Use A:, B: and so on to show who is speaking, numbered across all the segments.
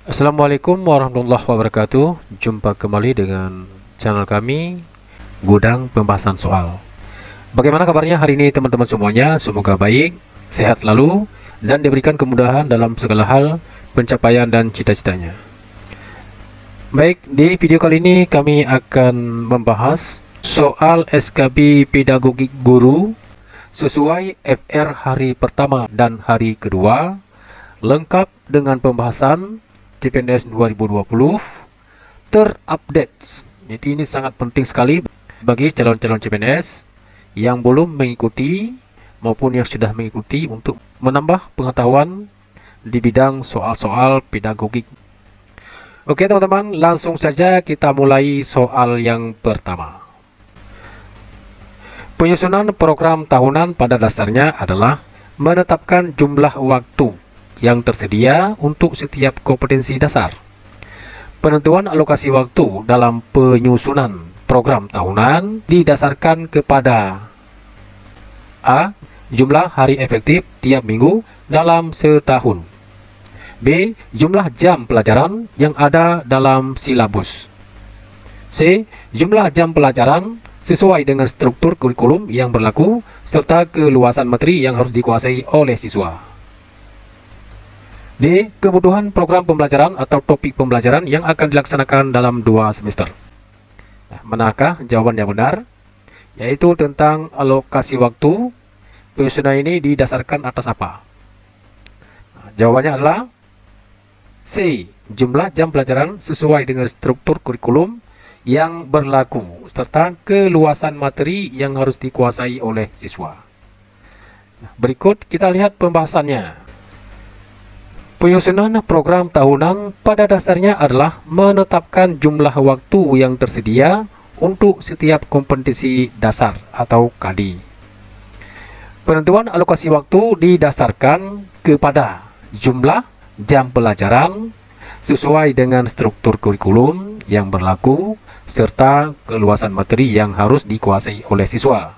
A: Assalamualaikum warahmatullahi wabarakatuh. Jumpa kembali dengan channel kami, Gudang Pembahasan Soal. Bagaimana kabarnya hari ini teman-teman semuanya? Semoga baik, sehat selalu, dan diberikan kemudahan dalam segala hal, pencapaian dan cita-citanya. Baik, di video kali ini kami akan membahas soal SKB Pedagogik Guru sesuai FR hari pertama dan hari kedua, lengkap dengan pembahasan CPNS 2020 terupdate. Jadi ini sangat penting sekali bagi calon-calon CPNS yang belum mengikuti maupun yang sudah mengikuti untuk menambah pengetahuan di bidang soal-soal pedagogik. Oke teman-teman, langsung saja kita mulai soal yang pertama. Penyusunan program tahunan pada dasarnya adalah menetapkan jumlah waktu yang tersedia untuk setiap kompetensi dasar. Penentuan alokasi waktu dalam penyusunan program tahunan didasarkan kepada A. Jumlah hari efektif tiap minggu dalam setahun. B. Jumlah jam pelajaran yang ada dalam silabus. C. Jumlah jam pelajaran sesuai dengan struktur kurikulum yang berlaku serta keluasan materi yang harus dikuasai oleh siswa. D. Kebutuhan program pembelajaran atau topik pembelajaran yang akan dilaksanakan dalam 2 semester. Manakah jawaban yang benar? Yaitu tentang alokasi waktu. Penyusunan ini didasarkan atas apa? Jawabannya adalah C. Jumlah jam pelajaran sesuai dengan struktur kurikulum yang berlaku serta keluasan materi yang harus dikuasai oleh siswa. Berikut kita lihat pembahasannya. Penyusunan program tahunan pada dasarnya adalah menetapkan jumlah waktu yang tersedia untuk setiap kompetensi dasar atau KADI. Penentuan alokasi waktu didasarkan kepada jumlah jam pelajaran sesuai dengan struktur kurikulum yang berlaku serta keluasan materi yang harus dikuasai oleh siswa.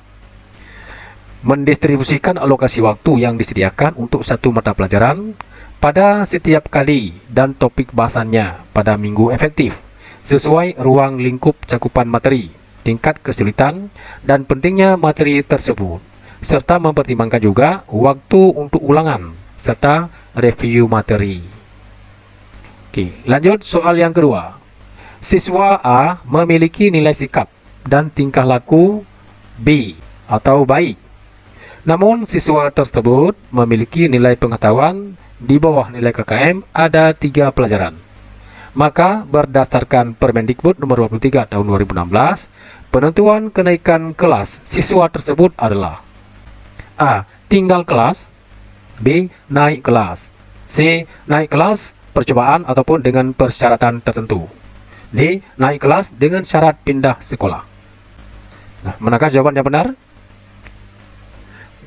A: Mendistribusikan alokasi waktu yang disediakan untuk satu mata pelajaran pada setiap kali dan topik bahasannya pada minggu efektif sesuai ruang lingkup cakupan materi, tingkat kesulitan, dan pentingnya materi tersebut, serta mempertimbangkan juga waktu untuk ulangan serta review materi. Oke, lanjut soal yang kedua. Siswa A memiliki nilai sikap dan tingkah laku B atau baik. Namun siswa tersebut memiliki nilai pengetahuan di bawah nilai KKM ada 3 pelajaran. Maka berdasarkan Permendikbud nomor 23 tahun 2016, penentuan kenaikan kelas siswa tersebut adalah A. Tinggal kelas, B. Naik kelas, C. Naik kelas percobaan ataupun dengan persyaratan tertentu, D. Naik kelas dengan syarat pindah sekolah. Nah, manakah jawaban yang benar?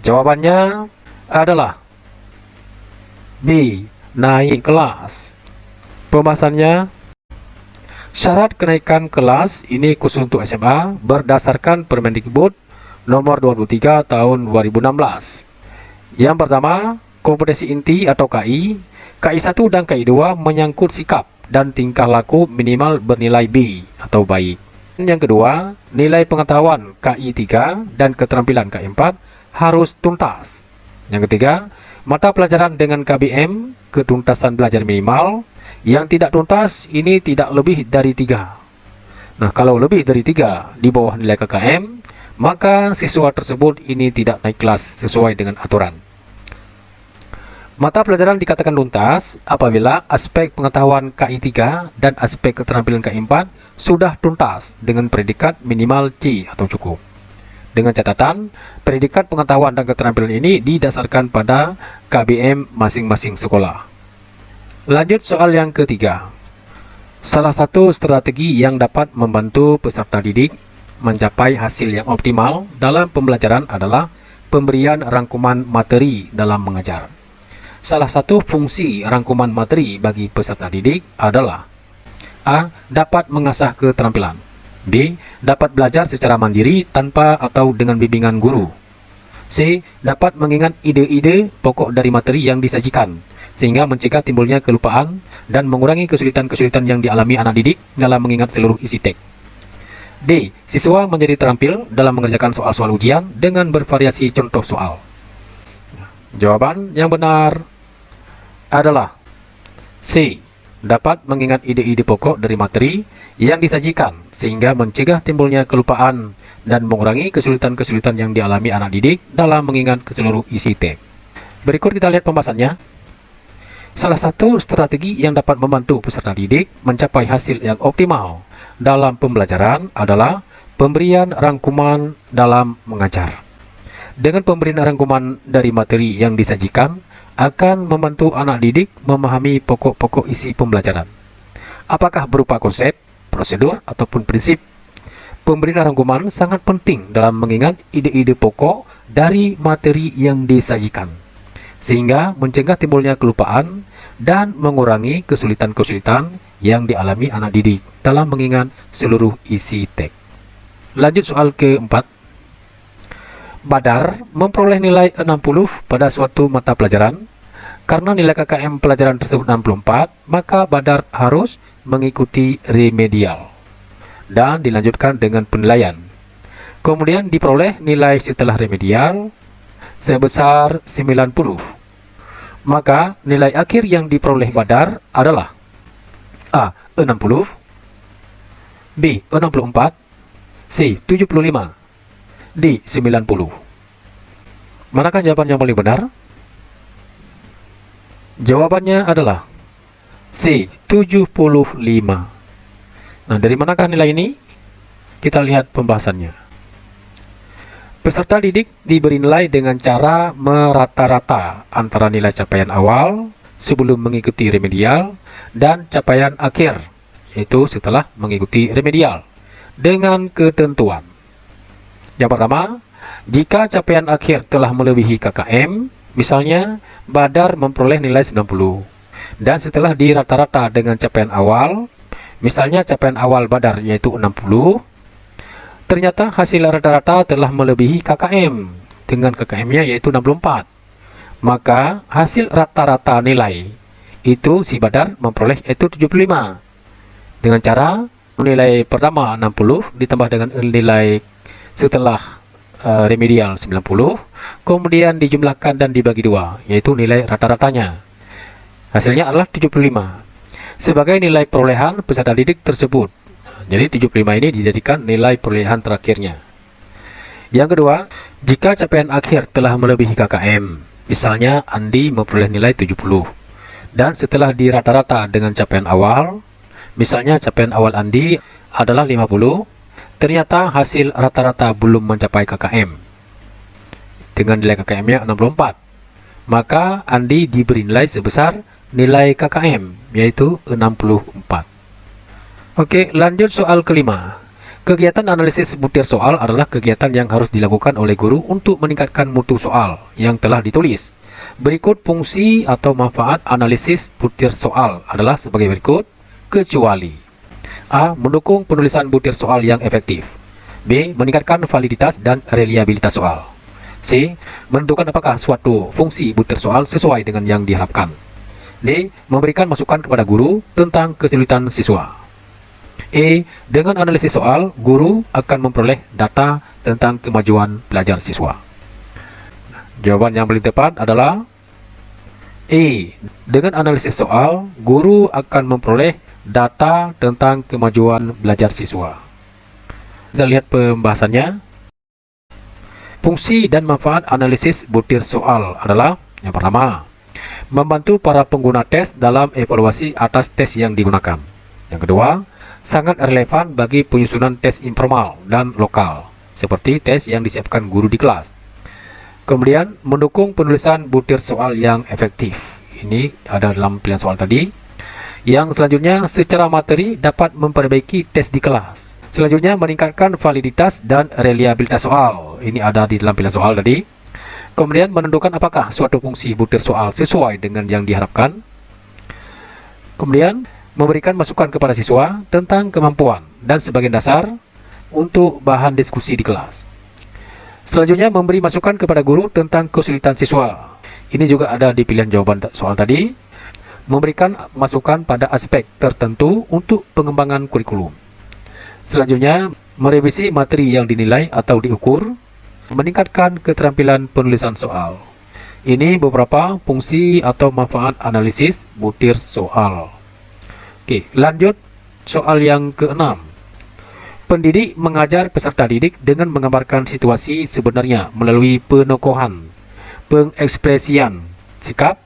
A: Jawabannya adalah B. Naik kelas. Pembahasannya, syarat kenaikan kelas ini khusus untuk SMA berdasarkan Permendikbud nomor 23 tahun 2016. Yang pertama, kompetensi inti atau KI. KI 1 dan KI 2 menyangkut sikap dan tingkah laku minimal bernilai B atau baik. Yang kedua, nilai pengetahuan KI 3 dan keterampilan KI 4 harus tuntas. Yang ketiga, mata pelajaran dengan KBM, ketuntasan belajar minimal, yang tidak tuntas ini tidak lebih dari 3. Nah, kalau lebih dari 3 di bawah nilai KKM, maka siswa tersebut ini tidak naik kelas sesuai dengan aturan. Mata pelajaran dikatakan tuntas apabila aspek pengetahuan KI 3 dan aspek keterampilan KI 4 sudah tuntas dengan predikat minimal C atau cukup. Dengan catatan, predikat pengetahuan dan keterampilan ini didasarkan pada KBM masing-masing sekolah. Lanjut soal yang ketiga. Salah satu strategi yang dapat membantu peserta didik mencapai hasil yang optimal dalam pembelajaran adalah pemberian rangkuman materi dalam mengajar. Salah satu fungsi rangkuman materi bagi peserta didik adalah A. Dapat mengasah keterampilan, B. Dapat belajar secara mandiri tanpa atau dengan bimbingan guru, C. Dapat mengingat ide-ide pokok dari materi yang disajikan sehingga mencegah timbulnya kelupaan dan mengurangi kesulitan-kesulitan yang dialami anak didik dalam mengingat seluruh isi teks. D. Siswa menjadi terampil dalam mengerjakan soal-soal ujian dengan bervariasi contoh soal. Jawaban yang benar adalah C. Dapat mengingat ide-ide pokok dari materi yang disajikan sehingga mencegah timbulnya kelupaan dan mengurangi kesulitan-kesulitan yang dialami anak didik dalam mengingat seluruh isi teks. Berikut kita lihat pembahasannya. Salah satu strategi yang dapat membantu peserta didik mencapai hasil yang optimal dalam pembelajaran adalah pemberian rangkuman dalam mengajar. Dengan pemberian rangkuman dari materi yang disajikan akan membantu anak didik memahami pokok-pokok isi pembelajaran. Apakah berupa konsep, prosedur, ataupun prinsip? Pemberian rangkuman sangat penting dalam mengingat ide-ide pokok dari materi yang disajikan, sehingga mencegah timbulnya kelupaan dan mengurangi kesulitan-kesulitan yang dialami anak didik dalam mengingat seluruh isi teks. Lanjut soal keempat. Badar memperoleh nilai 60 pada suatu mata pelajaran. Karena nilai KKM pelajaran tersebut 64, maka Badar harus mengikuti remedial dan dilanjutkan dengan penilaian. Kemudian diperoleh nilai setelah remedial sebesar 90. Maka nilai akhir yang diperoleh Badar adalah A. 60, B. 64, C. 75, D. 90. Manakah jawaban yang paling benar? Jawabannya adalah C. 75. Nah, dari manakah nilai ini? Kita lihat pembahasannya. Peserta didik diberi nilai dengan cara merata-rata antara nilai capaian awal sebelum mengikuti remedial dan capaian akhir, yaitu setelah mengikuti remedial, dengan ketentuan. Yang pertama, jika capaian akhir telah melebihi KKM, misalnya Badar memperoleh nilai 90, dan setelah dirata-rata dengan capaian awal, misalnya capaian awal Badar yaitu 60, ternyata hasil rata-rata telah melebihi KKM dengan KKM-nya yaitu 64. Maka hasil rata-rata nilai itu si Badar memperoleh yaitu 75. Dengan cara nilai pertama 60 ditambah dengan nilai setelah remedial 90, kemudian dijumlahkan dan dibagi dua, yaitu nilai rata-ratanya. Hasilnya adalah 75 sebagai nilai perolehan peserta didik tersebut. Jadi 75 ini dijadikan nilai perolehan terakhirnya. Yang kedua, jika capaian akhir telah melebihi KKM, misalnya Andi memperoleh nilai 70, dan setelah dirata-rata dengan capaian awal, misalnya capaian awal Andi adalah 50, ternyata hasil rata-rata belum mencapai KKM dengan nilai KKM-nya 64, maka Andi diberi nilai sebesar nilai KKM yaitu 64. Oke, lanjut soal kelima. Kegiatan analisis butir soal adalah kegiatan yang harus dilakukan oleh guru untuk meningkatkan mutu soal yang telah ditulis. Berikut fungsi atau manfaat analisis butir soal adalah sebagai berikut, kecuali A. Mendukung penulisan butir soal yang efektif. B. Meningkatkan validitas dan reliabilitas soal. C. Menentukan apakah suatu fungsi butir soal sesuai dengan yang diharapkan. D. Memberikan masukan kepada guru tentang kesulitan siswa. E. Dengan analisis soal, guru akan memperoleh data tentang kemajuan belajar siswa. Jawaban yang paling tepat adalah E. Dengan analisis soal, guru akan memperoleh data tentang kemajuan belajar siswa. Kita lihat pembahasannya. Fungsi dan manfaat analisis butir soal adalah yang pertama, membantu para pengguna tes dalam evaluasi atas tes yang digunakan. Yang kedua, sangat relevan bagi penyusunan tes informal dan lokal, seperti tes yang disiapkan guru di kelas. Kemudian, mendukung penulisan butir soal yang efektif. Ini ada dalam pilihan soal tadi. Yang selanjutnya, secara materi dapat memperbaiki tes di kelas. Selanjutnya, meningkatkan validitas dan reliabilitas soal. Ini ada di dalam pilihan soal tadi. Kemudian, menentukan apakah suatu fungsi butir soal sesuai dengan yang diharapkan. Kemudian, memberikan masukan kepada siswa tentang kemampuan dan sebagian dasar untuk bahan diskusi di kelas. Selanjutnya, memberi masukan kepada guru tentang kesulitan siswa. Ini juga ada di pilihan jawaban soal tadi. memberikan masukan pada aspek tertentu untuk pengembangan kurikulum. Selanjutnya, merevisi materi yang dinilai atau diukur, meningkatkan keterampilan penulisan soal. Ini beberapa fungsi atau manfaat analisis butir soal. Oke, lanjut soal yang keenam. Pendidik mengajar peserta didik dengan menggambarkan situasi sebenarnya melalui penokohan, pengekspresian, sikap,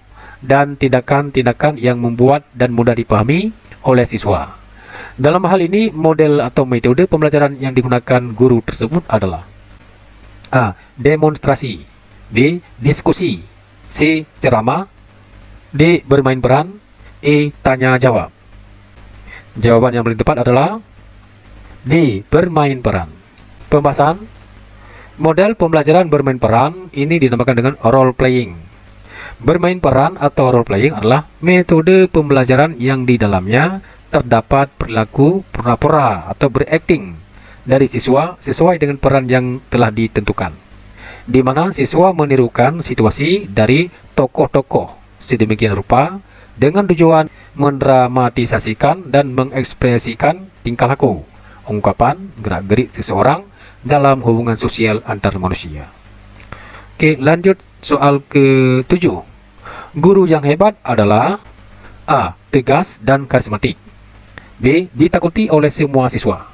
A: dan tindakan-tindakan yang membuat dan mudah dipahami oleh siswa. Dalam hal ini, model atau metode pembelajaran yang digunakan guru tersebut adalah A. Demonstrasi, B. Diskusi, C. Ceramah, D. Bermain peran, E. Tanya jawab. Jawaban yang paling tepat adalah D. Bermain peran. Pembahasan model pembelajaran bermain peran ini dinamakan dengan role playing. Bermain peran atau role playing adalah metode pembelajaran yang di dalamnya terdapat perilaku pura-pura atau berakting dari siswa sesuai dengan peran yang telah ditentukan, di mana siswa menirukan situasi dari tokoh-tokoh sedemikian rupa dengan tujuan mendramatisasikan dan mengekspresikan tingkah laku, ungkapan, gerak-gerik seseorang dalam hubungan sosial antar manusia. Oke, lanjut soal ke-7. Guru yang hebat adalah A. Tegas dan karismatik, B. Ditakuti oleh semua siswa,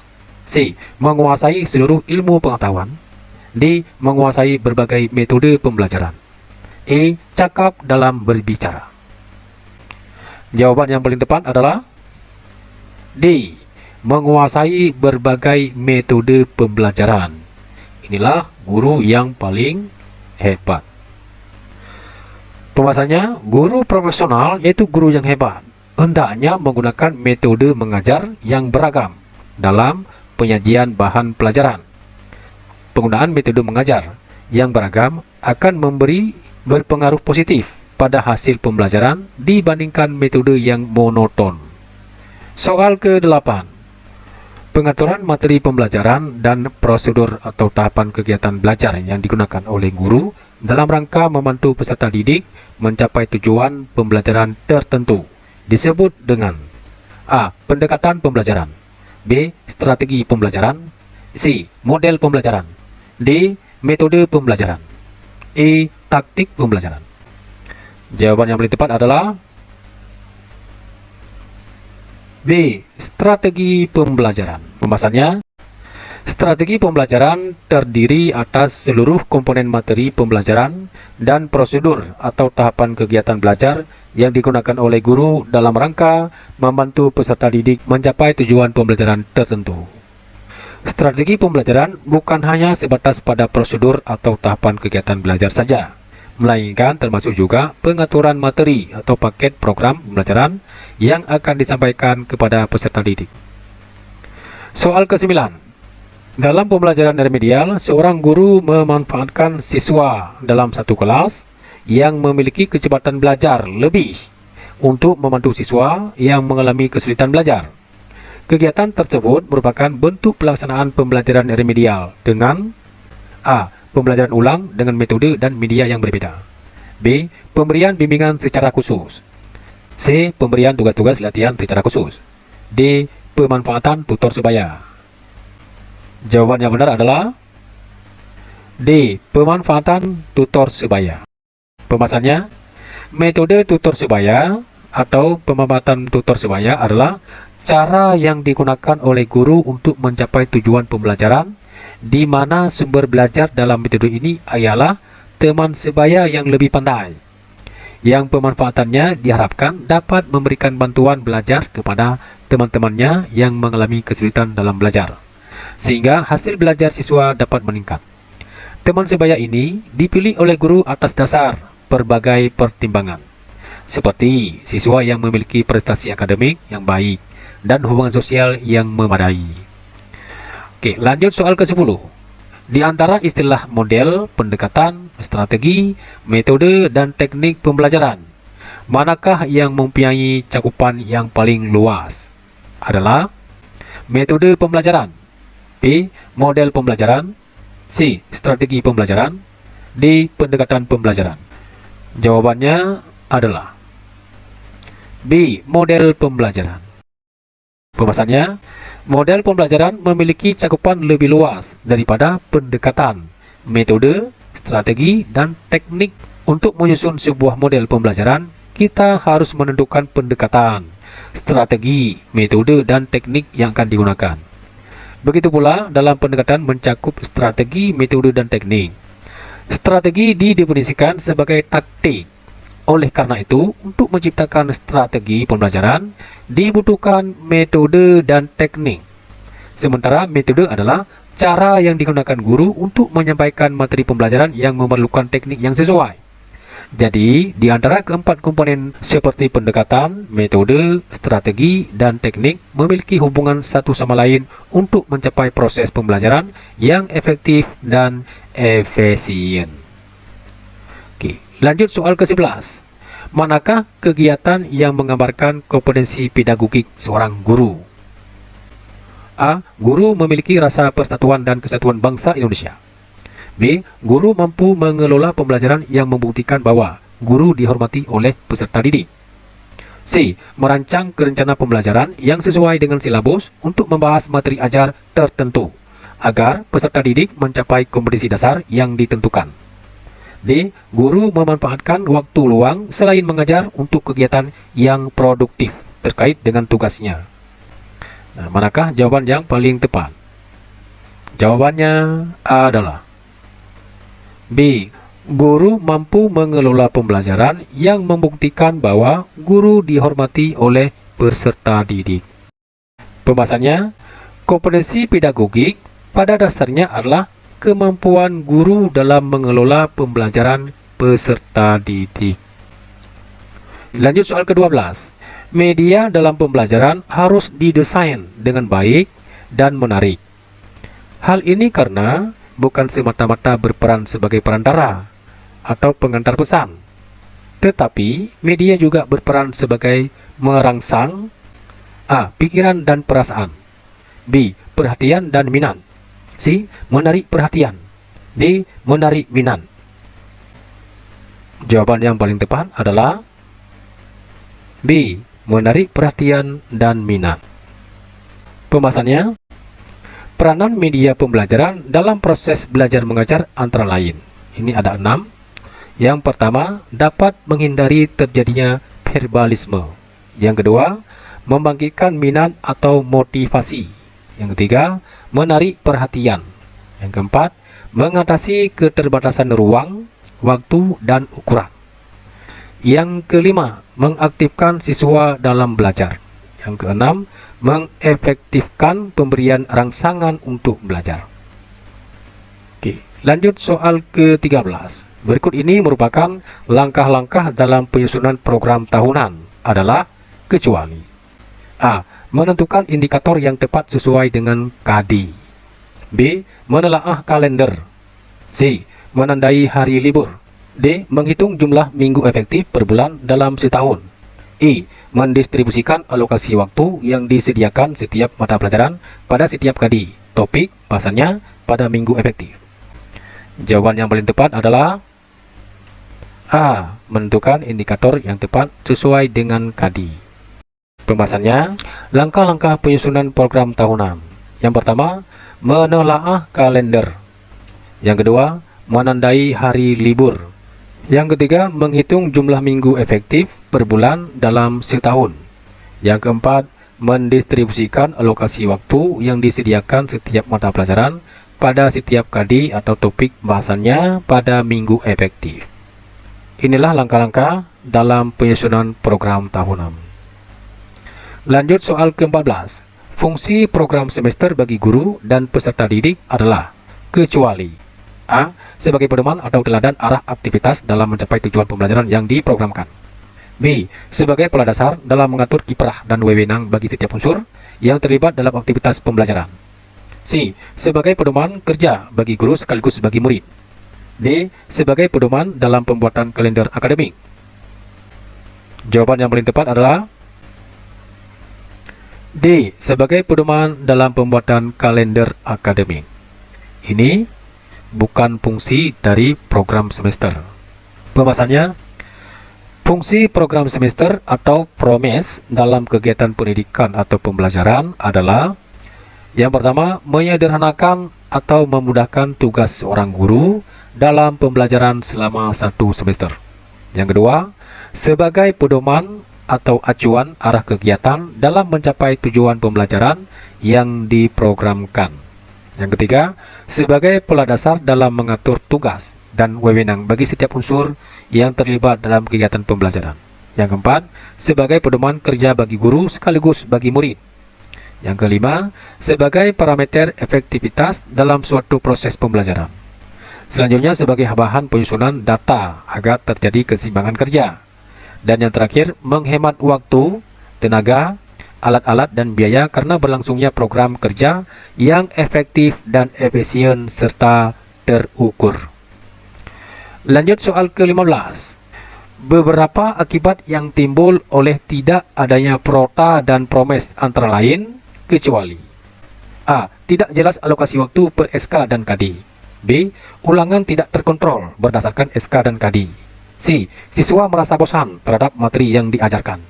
A: C. Menguasai seluruh ilmu pengetahuan, D. Menguasai berbagai metode pembelajaran, E. Cakap dalam berbicara. Jawaban yang paling tepat adalah D. Menguasai berbagai metode pembelajaran. Inilah guru yang paling hebat. Pembahasannya, guru profesional yaitu guru yang hebat hendaknya menggunakan metode mengajar yang beragam dalam penyajian bahan pelajaran. Penggunaan metode mengajar yang beragam akan berpengaruh positif pada hasil pembelajaran dibandingkan metode yang monoton. Soal ke-8. Pengaturan materi pembelajaran dan prosedur atau tahapan kegiatan belajar yang digunakan oleh guru dalam rangka membantu peserta didik mencapai tujuan pembelajaran tertentu disebut dengan A. Pendekatan pembelajaran, B. Strategi pembelajaran, C. Model pembelajaran, D. Metode pembelajaran, E. Taktik pembelajaran. Jawaban yang paling tepat adalah B. Strategi pembelajaran. Pembahasannya, strategi pembelajaran terdiri atas seluruh komponen materi pembelajaran dan prosedur atau tahapan kegiatan belajar yang digunakan oleh guru dalam rangka membantu peserta didik mencapai tujuan pembelajaran tertentu. Strategi pembelajaran bukan hanya sebatas pada prosedur atau tahapan kegiatan belajar saja, melainkan termasuk juga pengaturan materi atau paket program pembelajaran yang akan disampaikan kepada peserta didik. Soal ke-9. Dalam pembelajaran remedial, seorang guru memanfaatkan siswa dalam satu kelas yang memiliki kecepatan belajar lebih untuk membantu siswa yang mengalami kesulitan belajar. Kegiatan tersebut merupakan bentuk pelaksanaan pembelajaran remedial dengan A. Pembelajaran ulang dengan metode dan media yang berbeda, B. Pemberian bimbingan secara khusus, C. Pemberian tugas-tugas latihan secara khusus, D. Pemanfaatan tutor sebaya. Jawaban yang benar adalah D. Pemanfaatan tutor sebaya. Pembahasannya, metode tutor sebaya atau pemanfaatan tutor sebaya adalah cara yang digunakan oleh guru untuk mencapai tujuan pembelajaran, di mana sumber belajar dalam metode ini ialah teman sebaya yang lebih pandai, yang pemanfaatannya diharapkan dapat memberikan bantuan belajar kepada teman-temannya yang mengalami kesulitan dalam belajar, sehingga hasil belajar siswa dapat meningkat. Teman sebaya ini dipilih oleh guru atas dasar berbagai pertimbangan, seperti siswa yang memiliki prestasi akademik yang baik dan hubungan sosial yang memadai. Oke, lanjut soal ke-10. Di antara istilah model, pendekatan, strategi, metode, dan teknik pembelajaran, manakah yang mempunyai cakupan yang paling luas? Adalah metode pembelajaran, B. Model pembelajaran, C. Strategi pembelajaran, D. Pendekatan pembelajaran. Jawabannya adalah B. Model pembelajaran. Pembahasannya, model pembelajaran memiliki cakupan lebih luas daripada pendekatan, metode, strategi, dan teknik. Untuk menyusun sebuah model pembelajaran, kita harus menentukan pendekatan, strategi, metode, dan teknik yang akan digunakan. Begitu pula dalam pendekatan mencakup strategi, metode, dan teknik. Strategi didefinisikan sebagai taktik. Oleh karena itu, untuk menciptakan strategi pembelajaran, dibutuhkan metode dan teknik. Sementara metode adalah cara yang digunakan guru untuk menyampaikan materi pembelajaran yang memerlukan teknik yang sesuai. Jadi, di antara keempat komponen seperti pendekatan, metode, strategi, dan teknik memiliki hubungan satu sama lain untuk mencapai proses pembelajaran yang efektif dan efisien. Oke, lanjut soal ke-11. Manakah kegiatan yang menggambarkan kompetensi pedagogik seorang guru? A. Guru memiliki rasa persatuan dan kesatuan bangsa Indonesia. B. Guru mampu mengelola pembelajaran yang membuktikan bahwa guru dihormati oleh peserta didik. C. Merancang rencana pembelajaran yang sesuai dengan silabus untuk membahas materi ajar tertentu, agar peserta didik mencapai kompetensi dasar yang ditentukan. D. Guru memanfaatkan waktu luang selain mengajar untuk kegiatan yang produktif terkait dengan tugasnya. Nah, manakah jawaban yang paling tepat? Jawabannya adalah B. Guru mampu mengelola pembelajaran yang membuktikan bahwa guru dihormati oleh peserta didik. Pembahasannya, kompetensi pedagogik pada dasarnya adalah kemampuan guru dalam mengelola pembelajaran peserta didik. Lanjut soal ke-12. Media dalam pembelajaran harus didesain dengan baik dan menarik. Hal ini karena bukan semata-mata berperan sebagai perantara atau pengantar pesan, tetapi media juga berperan sebagai merangsang A. Pikiran dan perasaan, B. Perhatian dan minat, C. Menarik perhatian, D. Menarik minat. Jawaban yang paling tepat adalah B. Menarik perhatian dan minat. Pembahasannya, peranan media pembelajaran dalam proses belajar mengajar antara lain. Ini ada 6. Yang pertama, dapat menghindari terjadinya verbalisme. Yang kedua, membangkitkan minat atau motivasi. Yang ketiga, menarik perhatian. Yang keempat, mengatasi keterbatasan ruang, waktu, dan ukuran. Yang kelima, mengaktifkan siswa dalam belajar. Yang keenam, mengefektifkan pemberian rangsangan untuk belajar. Oke, lanjut soal ke-13. Berikut ini merupakan langkah-langkah dalam penyusunan program tahunan adalah kecuali A. Menentukan indikator yang tepat sesuai dengan KADI. B. Menelaah kalender. C. Menandai hari libur. D. Menghitung jumlah minggu efektif per bulan dalam setahun. E. Mendistribusikan alokasi waktu yang disediakan setiap mata pelajaran pada setiap KADI. Topik bahasannya pada minggu efektif. Jawaban yang paling tepat adalah A. Menentukan indikator yang tepat sesuai dengan KADI. Pembahasannya, langkah-langkah penyusunan program tahunan. Yang pertama, menelaah kalender. Yang kedua, menandai hari libur. Yang ketiga, menghitung jumlah minggu efektif per bulan dalam setahun. Yang keempat, mendistribusikan alokasi waktu yang disediakan setiap mata pelajaran pada setiap KADI atau topik bahasannya pada minggu efektif. Inilah langkah-langkah dalam penyusunan program tahunan. Lanjut soal ke-14. Fungsi program semester bagi guru dan peserta didik adalah kecuali A. Sebagai pedoman atau teladan arah aktivitas dalam mencapai tujuan pembelajaran yang diprogramkan. B. Sebagai pola dasar dalam mengatur kiprah dan wewenang bagi setiap unsur yang terlibat dalam aktivitas pembelajaran. C. Sebagai pedoman kerja bagi guru sekaligus bagi murid. D. Sebagai pedoman dalam pembuatan kalender akademik. Jawaban yang paling tepat adalah D. Sebagai pedoman dalam pembuatan kalender akademik. Ini bukan fungsi dari program semester. Pembahasannya, Fungsi program semester atau PROMES dalam kegiatan pendidikan atau pembelajaran adalah: yang pertama, menyederhanakan atau memudahkan tugas seorang guru dalam pembelajaran selama satu semester. Yang kedua, sebagai pedoman atau acuan arah kegiatan dalam mencapai tujuan pembelajaran yang diprogramkan. Yang ketiga, sebagai pola dasar dalam mengatur tugas dan wewenang bagi setiap unsur yang terlibat dalam kegiatan pembelajaran. Yang keempat, sebagai pedoman kerja bagi guru sekaligus bagi murid. Yang kelima, sebagai parameter efektivitas dalam suatu proses pembelajaran. Selanjutnya, sebagai bahan penyusunan data agar terjadi keseimbangan kerja. Dan yang terakhir, menghemat waktu, tenaga, alat-alat dan biaya karena berlangsungnya program kerja yang efektif dan efisien serta terukur. Lanjut soal ke-15. Beberapa akibat yang timbul oleh tidak adanya prota dan promes antara lain kecuali: A. Tidak jelas alokasi waktu per SK dan KD. B. Ulangan tidak terkontrol berdasarkan SK dan KD. C. Siswa merasa bosan terhadap materi yang diajarkan.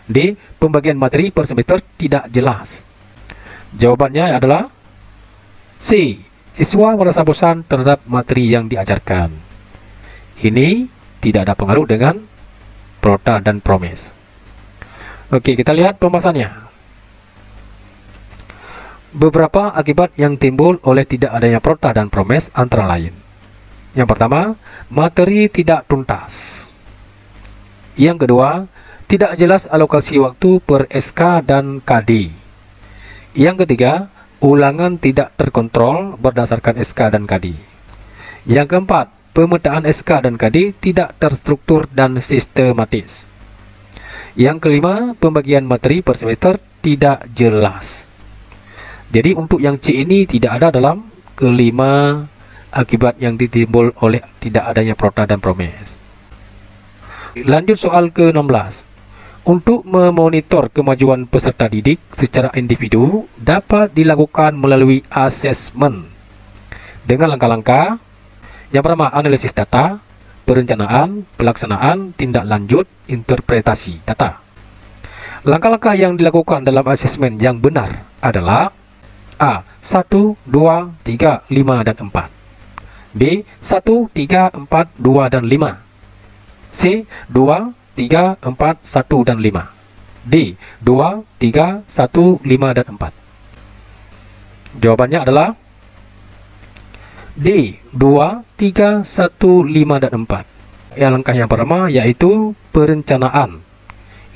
A: D. Pembagian materi per semester tidak jelas. Jawabannya adalah C. Siswa merasa bosan terhadap materi yang diajarkan. Ini tidak ada pengaruh dengan prota dan promes. Oke, kita lihat pembahasannya. Beberapa akibat yang timbul oleh tidak adanya prota dan promes antara lain. Yang pertama, materi tidak tuntas. Yang kedua, tidak jelas alokasi waktu per SK dan KD. Yang ketiga, ulangan tidak terkontrol berdasarkan SK dan KD. Yang keempat, pemetaan SK dan KD tidak terstruktur dan sistematis. Yang kelima, pembagian materi per semester tidak jelas. Jadi untuk yang C ini tidak ada dalam kelima akibat yang ditimbul oleh tidak adanya prota dan promes. Lanjut soal ke-16. Untuk memonitor kemajuan peserta didik secara individu dapat dilakukan melalui asesmen dengan langkah-langkah. Yang pertama, analisis data, perencanaan, pelaksanaan, tindak lanjut, interpretasi data. Langkah-langkah yang dilakukan dalam asesmen yang benar adalah: A. 1, 2, 3, 5, dan 4. B. 1, 3, 4, 2, dan 5. C. 2, 3, 4, 1, dan 5. D. 2, 3, 1, 5, dan 4. Jawabannya adalah D. 2, 3, 1, 5, dan 4. Langkah yang pertama yaitu perencanaan.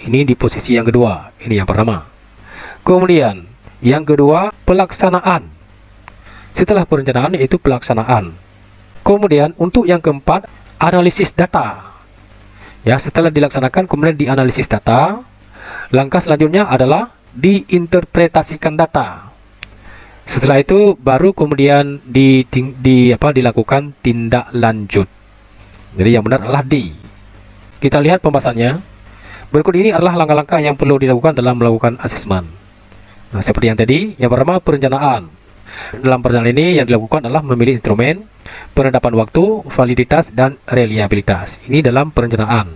A: Ini di posisi yang kedua. Ini yang pertama. Kemudian yang kedua, pelaksanaan. Setelah perencanaan yaitu pelaksanaan. Kemudian untuk yang keempat, analisis data. Ya, setelah dilaksanakan kemudian dianalisis data. Langkah selanjutnya adalah diinterpretasikan data. Setelah itu baru kemudian dilakukan tindak lanjut. Jadi yang benar adalah D. Kita lihat pembahasannya. Berikut ini adalah langkah-langkah yang perlu dilakukan dalam melakukan asesmen. Nah, seperti yang tadi, yang pertama perencanaan. Dalam perencanaan ini yang dilakukan adalah memilih instrumen, penetapan waktu, validitas, dan reliabilitas. Ini dalam perencanaan.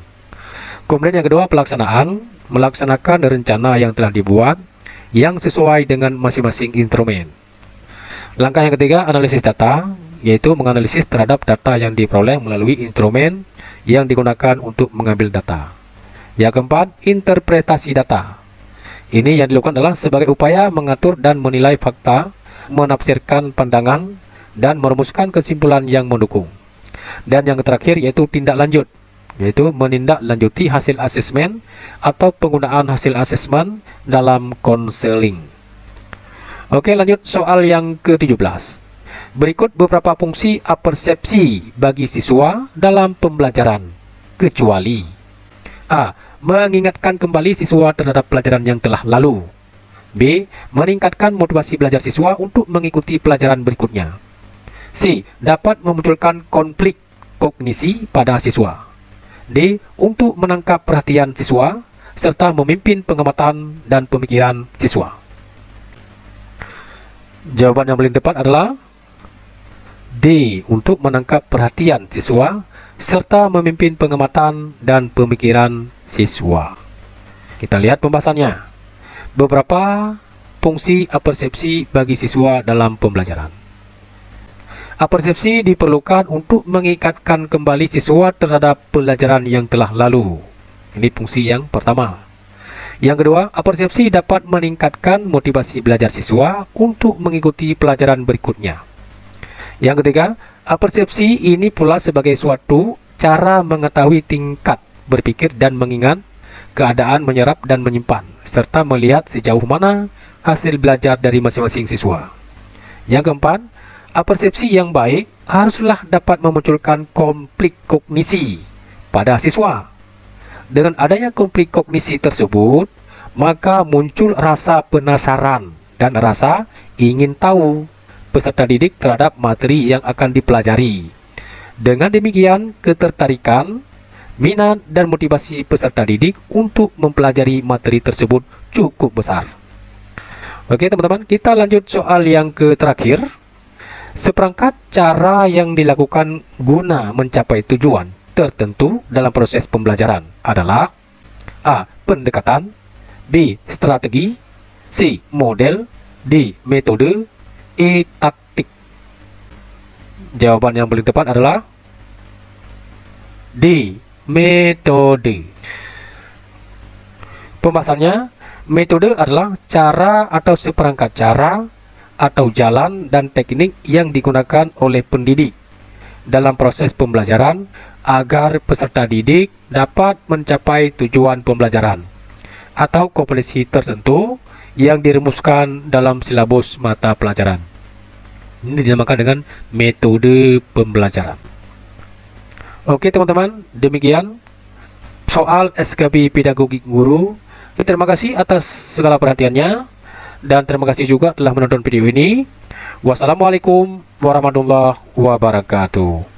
A: Kemudian yang kedua, pelaksanaan. Melaksanakan rencana yang telah dibuat yang sesuai dengan masing-masing instrumen. Langkah yang ketiga, analisis data, yaitu menganalisis terhadap data yang diperoleh melalui instrumen yang digunakan untuk mengambil data. Yang keempat, interpretasi data. Ini yang dilakukan adalah sebagai upaya mengatur dan menilai fakta, menafsirkan pandangan, dan merumuskan kesimpulan yang mendukung. Dan yang terakhir yaitu tindak lanjut, yaitu menindaklanjuti hasil asesmen atau penggunaan hasil asesmen dalam konseling. Oke, lanjut soal yang ke-17. Berikut beberapa fungsi apersepsi bagi siswa dalam pembelajaran, kecuali: A. Mengingatkan kembali siswa terhadap pelajaran yang telah lalu. B. Meningkatkan motivasi belajar siswa untuk mengikuti pelajaran berikutnya. C. Dapat memunculkan konflik kognisi pada siswa. D. Untuk menangkap perhatian siswa serta memimpin pengamatan dan pemikiran siswa. Jawaban yang paling tepat adalah D. Untuk menangkap perhatian siswa serta memimpin pengamatan dan pemikiran siswa. Kita lihat pembahasannya. Beberapa fungsi apersepsi bagi siswa dalam pembelajaran. Apersepsi diperlukan untuk mengikatkan kembali siswa terhadap pelajaran yang telah lalu. Ini fungsi yang pertama. Yang kedua, apersepsi dapat meningkatkan motivasi belajar siswa untuk mengikuti pelajaran berikutnya. Yang ketiga, apersepsi ini pula sebagai suatu cara mengetahui tingkat berpikir dan mengingat keadaan, menyerap dan menyimpan, serta melihat sejauh mana hasil belajar dari masing-masing siswa. Yang keempat, apersepsi yang baik haruslah dapat memunculkan konflik kognisi pada siswa. Dengan adanya konflik kognisi tersebut, maka muncul rasa penasaran dan rasa ingin tahu peserta didik terhadap materi yang akan dipelajari. Dengan demikian, ketertarikan, minat, dan motivasi peserta didik untuk mempelajari materi tersebut cukup besar. Oke teman-teman, kita lanjut soal yang terakhir. Seperangkat cara yang dilakukan guna mencapai tujuan tertentu dalam proses pembelajaran adalah A. Pendekatan, B. Strategi, C. Model, D. Metode, E. Taktik. Jawaban yang paling tepat adalah D. Metode. Pembahasannya, metode adalah cara atau seperangkat cara atau jalan dan teknik yang digunakan oleh pendidik dalam proses pembelajaran agar peserta didik dapat mencapai tujuan pembelajaran atau kompetensi tertentu yang dirumuskan dalam silabus mata pelajaran. Ini dinamakan dengan metode pembelajaran. Oke teman-teman, demikian soal SKB Pedagogik Guru. Terima kasih atas segala perhatiannya dan terima kasih juga telah menonton video ini. Wassalamualaikum warahmatullahi wabarakatuh.